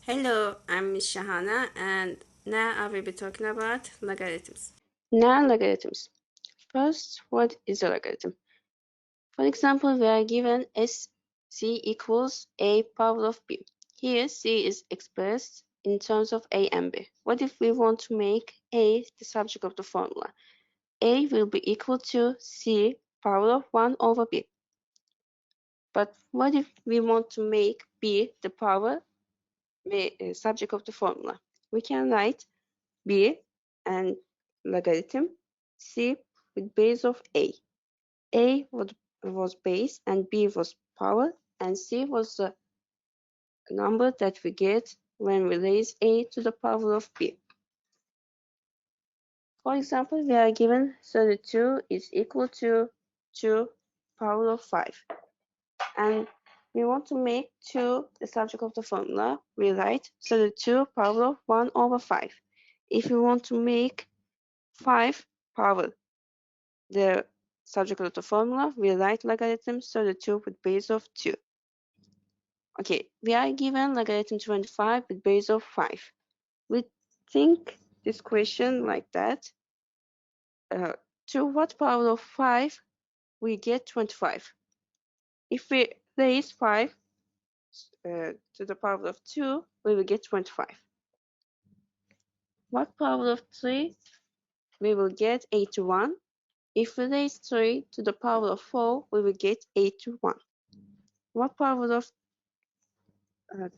Hello, I'm Miss Shahana, and now I will be talking about logarithms. Now logarithms. First, what is a logarithm? For example, we are given c equals a power of b. Here, c is expressed in terms of a and b. What if we want to make a the subject of the formula? A will be equal to c power of 1 over b. But what if we want to make b the power subject of the formula? We can write b and logarithm c with base of a. A was base and b was power, and c was the number that we get when we raise a to the power of b. For example, we are given 32 is equal to 2 power of 5. And we want to make 2 the subject of the formula. We write 32 power of 1 over 5. If we want to make 5 power the subject of the formula, we write logarithm 32 with base of 2. Okay, we are given logarithm 25 with base of 5. We think this question like that. To what power of 5 we get 25? If we raise 5 to the power of 2, we will get 25. What power of 3? We will get 81. If we raise 3 to the power of 4, we will get 81. What power of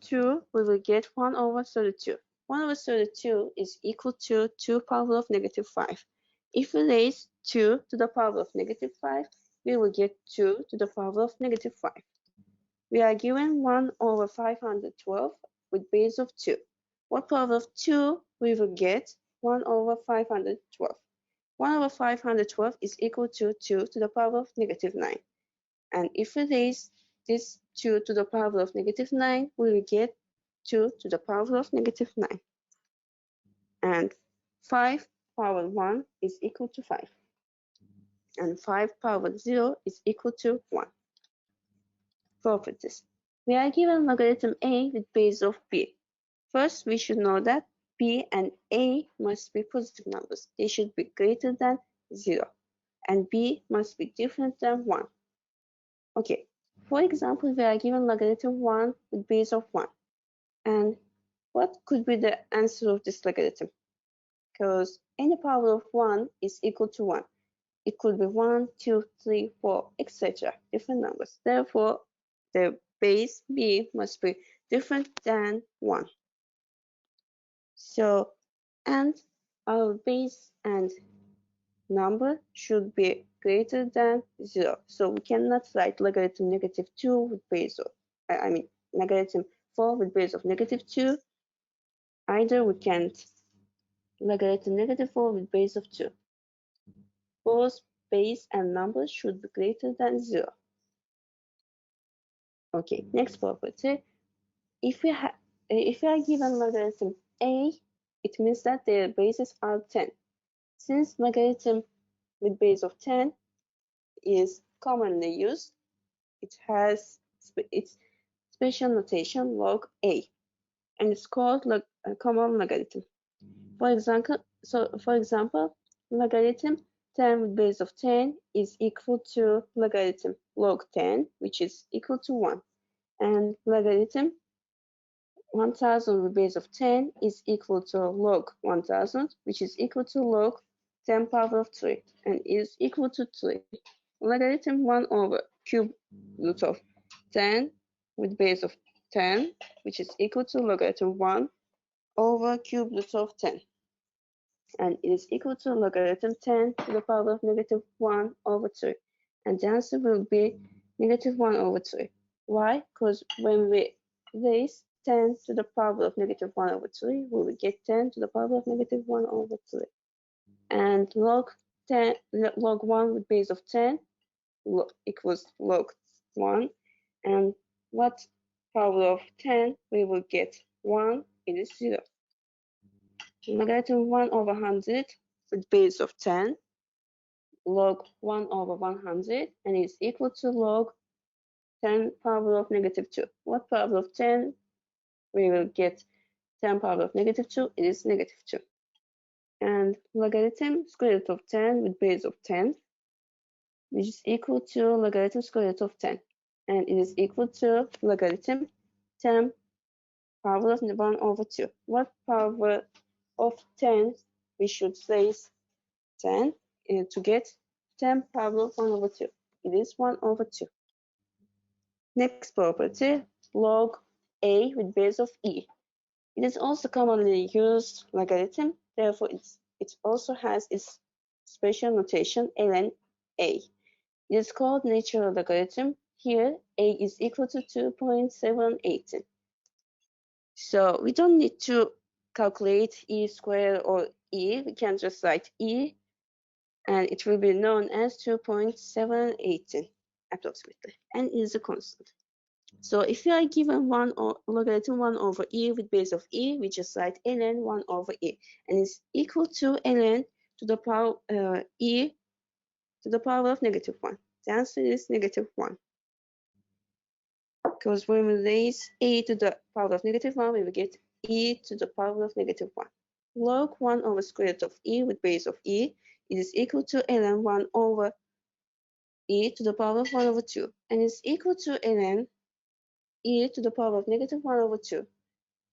2? We will get 1 over 32. 1 over 32 is equal to 2 power of negative 5. If we raise 2 to the power of negative 5, we will get 2 to the power of negative 5. We are given 1 over 512 with base of 2. What power of 2 we will get? 1 over 512. 1 over 512 is equal to 2 to the power of negative 9. And if we raise this 2 to the power of negative 9, we will get 2 to the power of negative 9. And 5 power 1 is equal to 5. And 5 power 0 is equal to 1. Properties. We are given logarithm a with base of b. First, we should know that b and a must be positive numbers. They should be greater than 0. And b must be different than 1. Okay, for example, we are given logarithm 1 with base of 1. And what could be the answer of this logarithm? Because any power of 1 is equal to 1. It could be 1, 2, 3, 4, etc. Different numbers. Therefore, the base b must be different than 1. So, and our base and number should be greater than 0. So we cannot write logarithm negative 2 with base of, logarithm 4 with base of negative 2. Either we can't logarithm negative 4 with base of 2. Both base and numbers should be greater than 0. Okay, next property. If we are given logarithm a, it means that their bases are 10. Since logarithm with base of 10 is commonly used, it has its special notation log a, and it's called a common logarithm. For example, logarithm 10 with base of 10 is equal to logarithm log 10, which is equal to 1, and logarithm 1000 with base of 10 is equal to log 1000, which is equal to log 10 power of 3, and is equal to 3. Logarithm 1 over cube root of 10 with base of 10, which is equal to logarithm 1 over cube root of 10. And it is equal to logarithm 10 to the power of negative 1 over 3. And the answer will be negative 1 over 3. Why? Because when we raise 10 to the power of negative 1 over 3, we will get 10 to the power of negative 1 over 3. And log 1 with base of 10 equals log 1. And what power of 10 we will get? 1, it is 0. Logarithm 1 over 100 with base of 10, log 1 over 100, and is equal to log 10 power of negative 2. What power of 10 we will get? 10 power of negative 2, it is negative 2. And logarithm square root of 10 with base of 10, which is equal to logarithm square root of 10. And it is equal to logarithm 10 power of 1 over 2. What power of 10 we should place 10 to get 10 power of 1 over 2? It is 1 over 2. Next property, log a with base of e. It is also commonly used logarithm, therefore it also has its special notation ln a. It is called natural logarithm. Here a is equal to 2.718. So we don't need to calculate e squared or e. We can just write e, and it will be known as 2.718 approximately, and it is a constant. So if you are given logarithm 1 over e with base of e, we just write ln 1 over e, and it's equal to ln to the power e to the power of negative 1. The answer is negative 1. Because when we raise e to the power of negative 1, we will get e to the power of negative 1. Log 1 over square root of e with base of e, it is equal to ln 1 over e to the power of 1 over 2, and it's equal to ln e to the power of negative 1 over 2,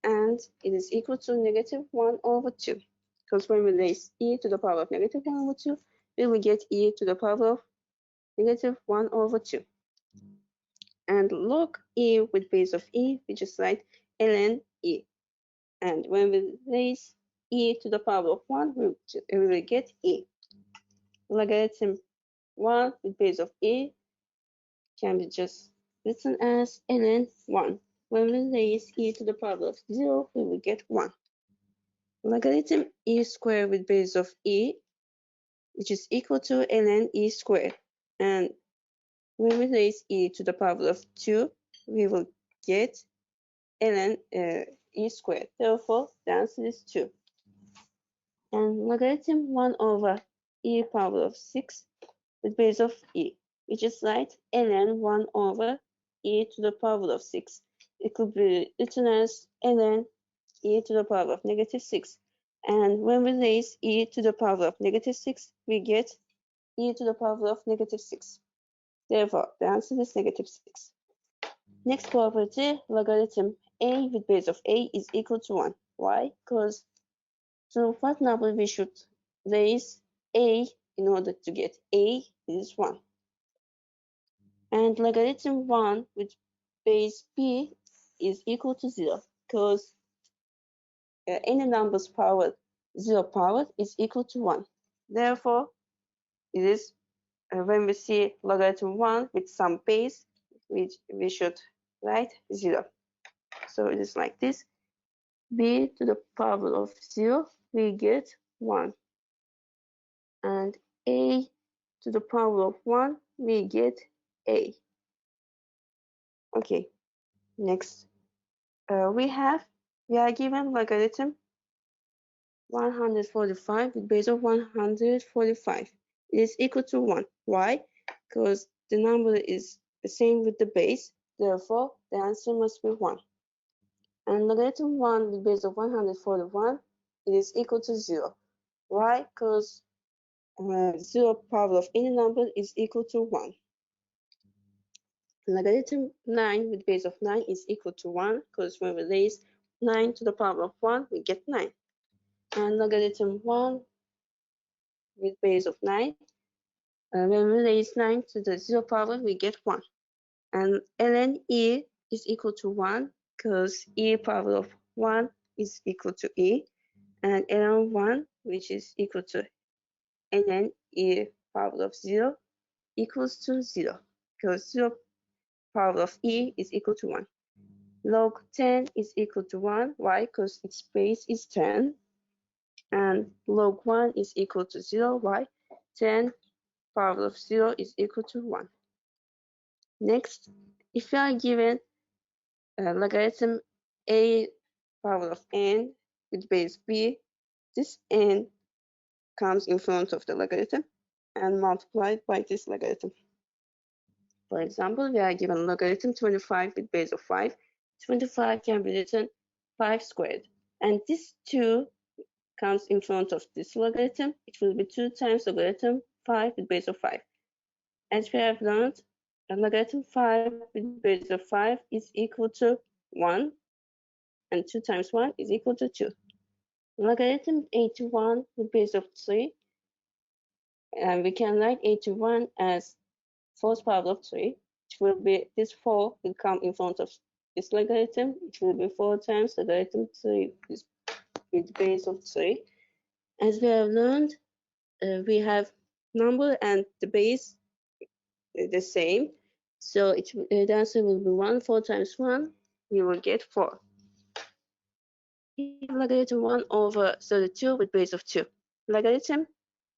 and it is equal to negative 1 over 2. Because when we raise e to the power of negative 1 over 2, we will get e to the power of negative 1 over 2. And log e with base of e, we just write ln e. And when we raise e to the power of 1, we will get e. Logarithm 1 with base of e can be just written as ln 1. When we raise e to the power of 0, we will get 1. Logarithm e squared with base of e, which is equal to ln e squared. And when we raise e to the power of 2, we will get ln e squared. Therefore, the answer is 2. And logarithm 1 over e power of 6 with base of e, which is right ln 1 over e to the power of 6. It could be written as ln e to the power of negative 6. And when we raise e to the power of negative 6, we get e to the power of negative 6. Therefore, the answer is negative 6. Next property, logarithm a with base of a is equal to 1. Why? Because to what number we should raise a in order to get a is 1. And logarithm 1 with base b is equal to 0, because any number's power 0 power is equal to 1. Therefore, it is when we see logarithm 1 with some base, we should write 0. So it is like this. B to the power of 0, we get 1. And a to the power of 1, we get a. Okay, next we are given logarithm 145 with base of 145. It is equal to 1. Why? Because the number is the same with the base, therefore the answer must be 1. And logarithm 1 with base of 141, it is equal to 0. Why? Because 0 power of any number is equal to 1. Logarithm 9 with base of 9 is equal to 1, because when we raise 9 to the power of 1, we get 9. And logarithm 1 with base of 9, when we raise 9 to the 0 power, we get 1. And ln e is equal to 1, because e power of 1 is equal to e, and ln 1, which is equal to ln e power of 0, equals to 0, because 0 power of e is equal to 1. Log 10 is equal to 1. Why? Because its base is 10. And log 1 is equal to 0. Why? 10 power of 0 is equal to 1. Next, if you are given logarithm a power of n with base b, this n comes in front of the logarithm and multiplied by this logarithm. For example, we are given logarithm 25 with base of 5. 25 can be written 5 squared. and this 2 comes in front of this logarithm. It will be 2 times logarithm 5 with base of 5. As we have learned, logarithm 5 with base of 5 is equal to 1, and 2 times 1 is equal to 2. Logarithm 81 with base of 3, and we can write 81 as 4's power of 3, which will be, this 4 will come in front of this logarithm. It will be 4 times logarithm 3 with base of 3. As we have learned, we have number and the base the same, so the answer will be 1. 4 times 1, we will get 4. Logarithm 1 over 32 with base of 2. Logarithm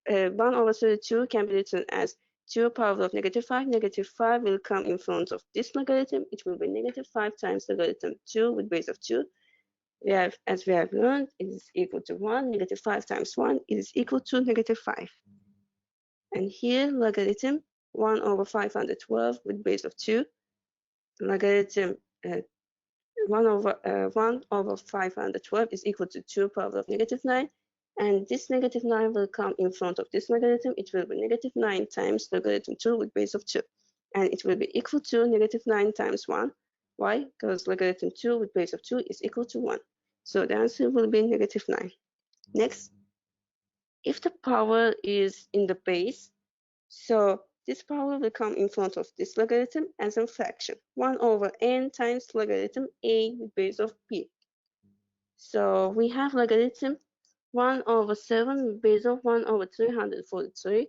1 over 32 can be written as 2 power of -5. -5 will come in front of this logarithm. It will be -5 times logarithm 2 with base of 2. As we have learned, it is equal to 1. -5 times 1 is equal to -5. And here, logarithm 1 over 512 with base of 2. Logarithm 1 over 512 is equal to 2 power of -9. And this -9 will come in front of this logarithm. It will be -9 times logarithm 2 with base of 2. And it will be equal to -9 times 1. Why? Because logarithm 2 with base of 2 is equal to 1. So the answer will be -9. Next, if the power is in the base, so this power will come in front of this logarithm as a fraction. 1 over n times logarithm a with base of b. So we have logarithm 1 over 7 with base of 1 over 343.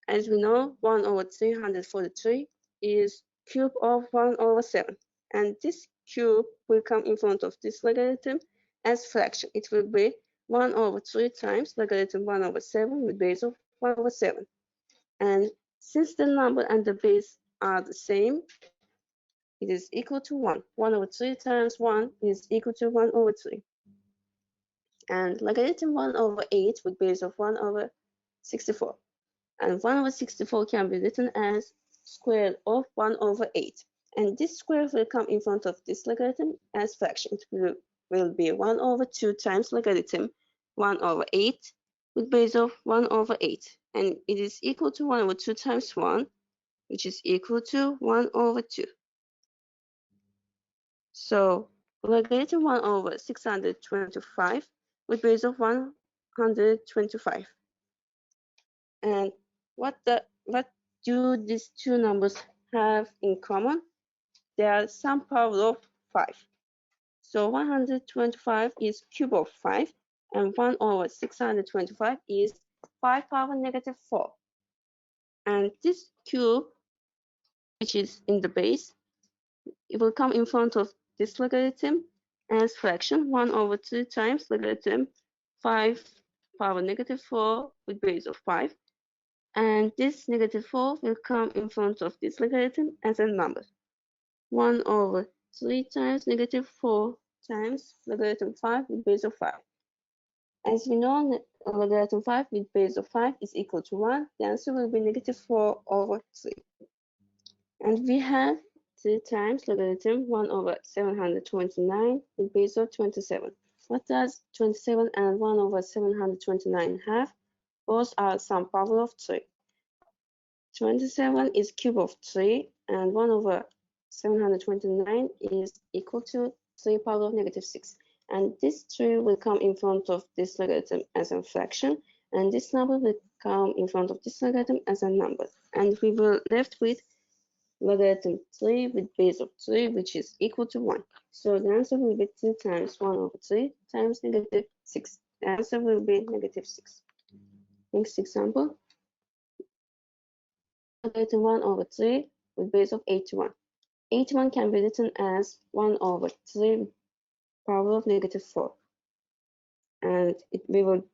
As we know, 1 over 343 is cube of 1 over 7. And this cube will come in front of this logarithm as fraction. It will be 1 over 3 times logarithm 1 over 7 with base of 1 over 7. And since the number and the base are the same, it is equal to 1. 1 over 3 times 1 is equal to 1 over 3. And logarithm 1 over 8 with base of 1 over 64. And 1 over 64 can be written as square of 1 over 8. And this square will come in front of this logarithm as fraction. It will be 1 over 2 times logarithm 1 over 8 with base of 1 over 8. And it is equal to 1 over 2 times 1, which is equal to 1 over 2. So logarithm 1 over 625 with base of 125. And what do these two numbers have in common? They are some power of 5. So 125 is cube of 5, and 1 over 625 is 5 power -4. And this cube, which is in the base, it will come in front of this logarithm as fraction 1 over 2 times logarithm 5 power -4 with base of 5. And this -4 will come in front of this logarithm as a number. 1 over 3 times -4 times logarithm 5 with base of 5. As we know, logarithm 5 with base of 5 is equal to 1. The answer will be -4 over 3. And we have 3 times logarithm 1 over 729 with base of 27. What does 27 and 1 over 729 have? Both are some power of 3. 27 is cube of 3, and 1 over 729 is equal to 3 power of -6. And this 3 will come in front of this logarithm as a fraction, and this number will come in front of this logarithm as a number. And we were left with logarithm 3 with base of 3, which is equal to 1. So the answer will be 2 times 1 over 3 times -6. The answer will be -6. Next example. Logarithm 1 over 3 with base of 81. 81 can be written as 1 over 3 power of -4. And we will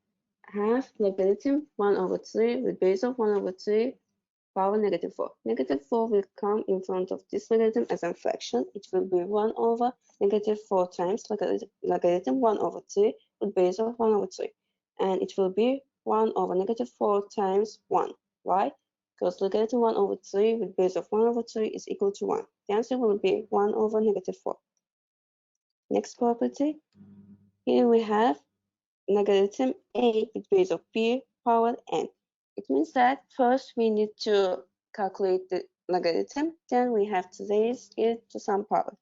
have logarithm 1 over 3 with base of 1 over 3 power -4. -4 will come in front of this logarithm as a fraction. It will be 1 over -4 times logarithm 1 over 3 with base of 1 over 3. And it will be 1 over -4 times 1. Why? Because logarithm 1 over 3 with base of 1 over 3 is equal to 1. The answer will be 1 over -4. Next property. Here we have logarithm a with base of b power n. It means that first we need to calculate the logarithm, then we have to raise it to some power.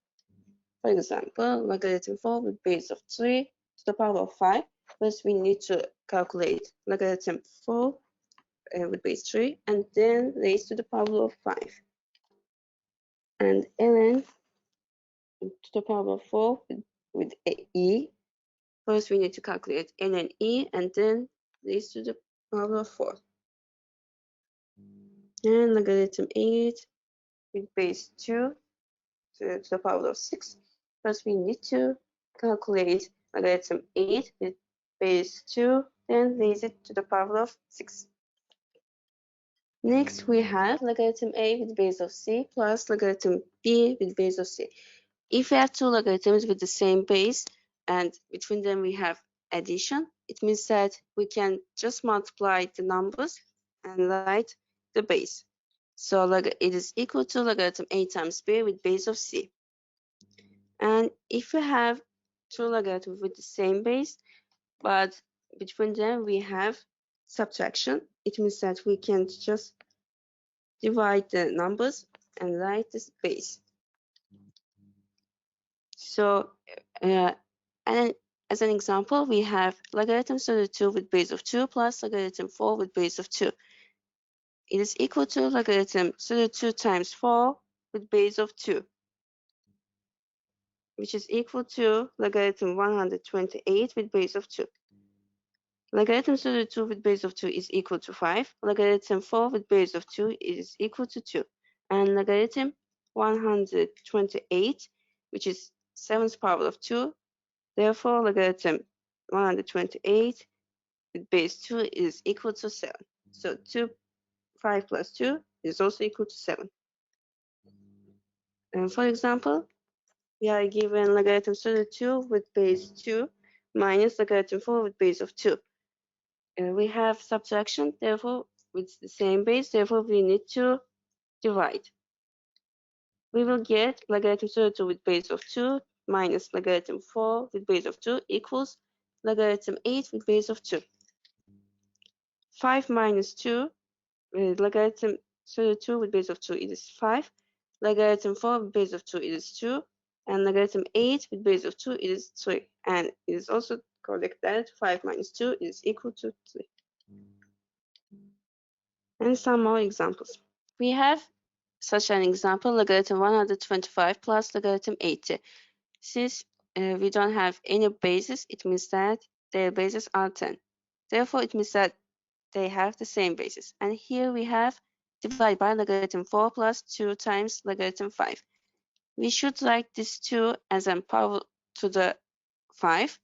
For example, logarithm 4 with base of 3 to the power of 5. First we need to calculate logarithm 4 with base 3 and then raise to the power of 5. And ln to the power of 4 with e. First we need to calculate ln e and then raise to the power of 4. And logarithm 8 with base 2 to the power of 6. First we need to calculate logarithm 8 with base 2, then raise it to the power of 6. Next we have logarithm a with base of c plus logarithm b with base of c. If we have two logarithms with the same base and between them we have addition, it means that we can just multiply the numbers and write the base. So it is equal to logarithm a times b with base of c. And if we have two logarithms with the same base, but between them we have subtraction, it means that we can just divide the numbers and write this base. So and as an example, we have logarithm 32 with base of 2 plus logarithm 4 with base of 2. It is equal to logarithm 32 times 4 with base of 2, which is equal to logarithm 128 with base of 2. Logarithm 32 with base of 2 is equal to 5. Logarithm 4 with base of 2 is equal to 2. And logarithm 128, which is 7th power of 2, therefore logarithm 128 with base 2 is equal to 7. So 5 plus 2 is also equal to 7. And for example, we are given logarithm 32 with base 2 minus logarithm 4 with base of 2. We have subtraction, therefore with the same base, therefore we need to divide. We will get logarithm 32 with base of 2 minus logarithm 4 with base of 2 equals logarithm 8 with base of 2. 5 minus 2, logarithm 32 with base of 2 it is 5, logarithm 4 with base of 2 it is 2, and logarithm 8 with base of 2 it is 3. And it is also correct that 5 minus 2 is equal to 3. And some more examples. We have such an example, logarithm 125 plus logarithm 80. Since we don't have any bases, it means that their bases are 10. Therefore, it means that they have the same bases. And here we have divided by logarithm 4 plus 2 times logarithm 5. We should write this 2 as a power to the 5.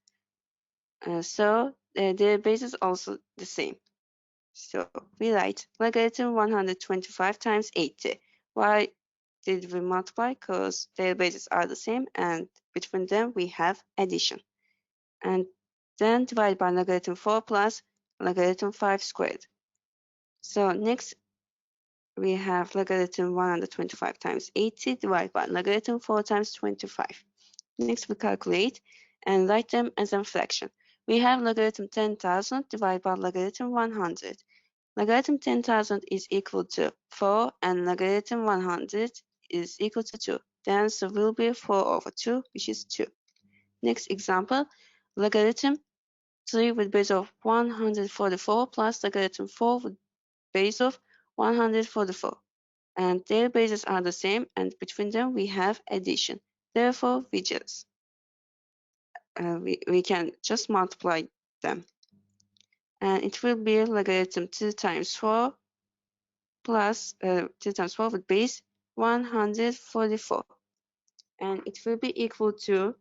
So their bases also the same. So we write logarithm 125 times 80. Why did we multiply? Because their bases are the same and between them we have addition. And then divide by logarithm 4 plus logarithm 5 squared. So next we have logarithm 125 times 80 divided by logarithm 4 times 25. Next we calculate and write them as a fraction. We have logarithm 10,000 divided by logarithm 100. Logarithm 10,000 is equal to 4 and logarithm 100 is equal to 2. The answer will be 4 over 2, which is 2. Next example, logarithm 3 with base of 144 plus logarithm 4 with base of 144. And their bases are the same and between them we have addition. Therefore, we can just multiply them. And it will be logarithm 2 times 4 plus 2 times 4 with base 144. And it will be equal to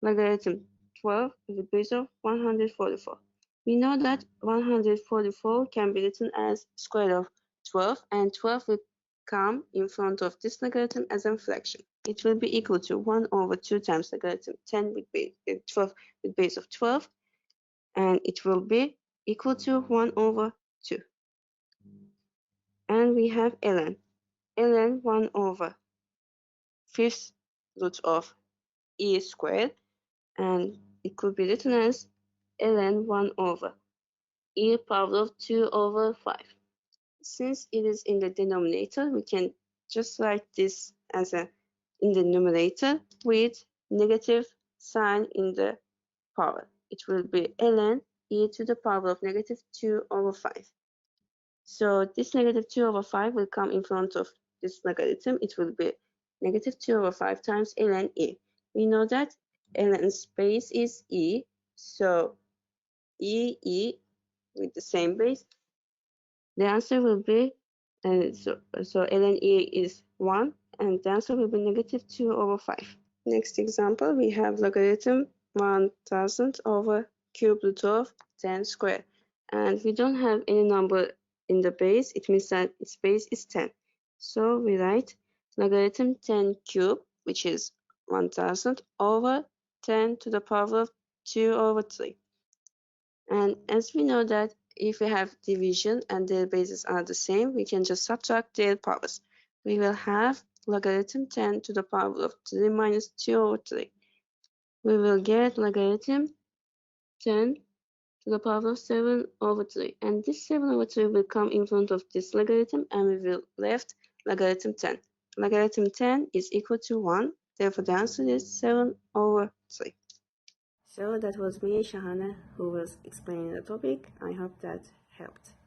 logarithm 12 with base of 144. We know that 144 can be written as square root of 12, and 12 will come in front of this logarithm as a fraction. It will be equal to 1 over 2 times logarithm 10 with base 12 with base of 12, and it will be equal to 1 over 2. And we have ln 1 over 5th root of e squared, and it could be written as ln 1 over e power of 2 over 5. Since it is in the denominator, we can just write this as in the numerator with negative sign in the power. It will be ln e to the power of negative 2 over 5. So this negative 2 over 5 will come in front of this logarithm. It will be negative 2 over 5 times ln e. We know that ln's base is e, so e with the same base. The answer will be, so ln e is 1, and the answer will be negative 2 over 5. Next example, we have logarithm 1000 over cube root of 10 squared. And we don't have any number in the base. It means that its base is 10. So we write logarithm 10 cube, which is 1000 over 10 to the power of 2 over 3. And as we know that if we have division and their bases are the same, we can just subtract their powers. We will have logarithm 10 to the power of 3 minus 2 over 3. We will get logarithm 10 to the power of 7 over 3. And this 7 over 3 will come in front of this logarithm, and we will left logarithm 10. Logarithm 10 is equal to 1. Therefore, the answer is 7 over 3. So that was me, Shahana, who was explaining the topic. I hope that helped.